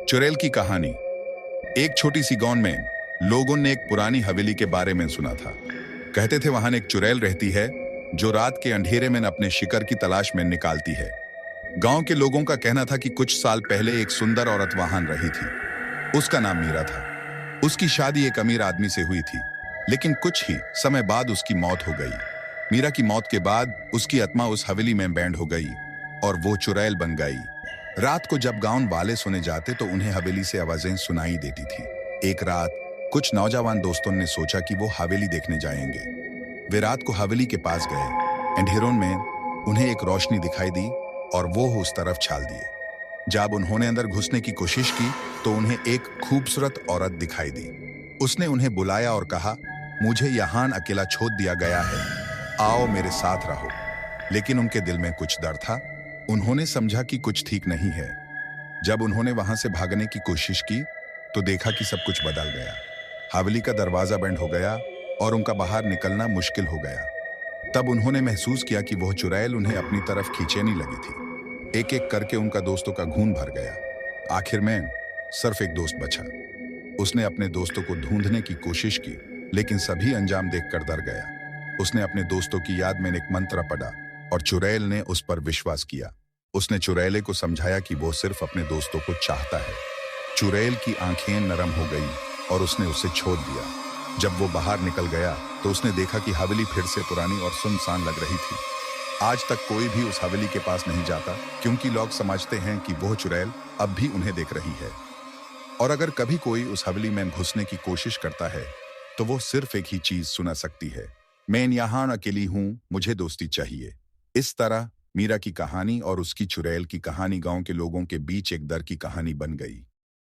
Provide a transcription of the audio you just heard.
चुड़ैल की कहानी। एक छोटी सी गांव में लोगों ने एक पुरानी हवेली के बारे में सुना था। कहते थे वहां एक चुड़ैल रहती है जो रात के अंधेरे में अपने शिकार की तलाश में निकालती है। गांव के लोगों का कहना था कि कुछ साल पहले एक सुंदर औरत वहां रही थी। उसका नाम मीरा था। उसकी शादी एक अमीर आदमी से हुई थी, लेकिन कुछ ही समय बाद उसकी मौत हो गई। मीरा की मौत के बाद उसकी आत्मा उस हवेली में बैंड हो गई और वो चुड़ैल बन गई। रात को जब गांव वाले सोने जाते तो उन्हें हवेली से आवाजें सुनाई देती थी। एक रात कुछ नौजवान दोस्तों ने सोचा कि वो हवेली देखने जाएंगे। वे रात को हवेली के पास गए। अंधेरों में उन्हें एक रोशनी दिखाई दी और वो उस तरफ छाल दिए। जब उन्होंने अंदर घुसने की कोशिश की तो उन्हें एक खूबसूरत औरत दिखाई दी। उसने उन्हें बुलाया और कहा, मुझे यहाँ अकेला छोड़ दिया गया है, आओ मेरे साथ रहो। लेकिन उनके दिल में कुछ डर था। उन्होंने समझा कि कुछ ठीक नहीं है। जब उन्होंने वहां से भागने की कोशिश की तो देखा कि सब कुछ बदल गया। हवेली का दरवाजा बंद हो गया और उनका बाहर निकलना मुश्किल हो गया। तब उन्होंने महसूस किया कि वह चुड़ैल उन्हें अपनी तरफ खींचने लगी थी। एक एक करके उनका दोस्तों का खून भर गया। आखिर में सिर्फ एक दोस्त बचा। उसने अपने दोस्तों को ढूंढने की कोशिश की, लेकिन सभी अंजाम देखकर डर गया। उसने अपने दोस्तों की याद में एक मंत्र पढ़ा और चुड़ैल ने उस पर विश्वास किया। उसने चुड़ैले को समझाया कि वो सिर्फ अपने दोस्तों को चाहता है। चुड़ैल की आंखें नरम हो गई और उसने उसे छोड़ दिया। जब वो बाहर निकल गया तो उसने देखा कि हवेली फिर से पुरानी और सुनसान लग रही थी। आज तक कोई भी उस हवेली के पास नहीं जाता, क्योंकि लोग समझते हैं कि वो चुड़ैल अब भी उन्हें देख रही है। और अगर कभी कोई उस हवेली में घुसने की कोशिश करता है तो वो सिर्फ एक ही चीज सुना सकती है, मैं यहाँ अकेली हूं, मुझे दोस्ती चाहिए। इस तरह मीरा की कहानी और उसकी चुड़ैल की कहानी गांव के लोगों के बीच एक डर की कहानी बन गई।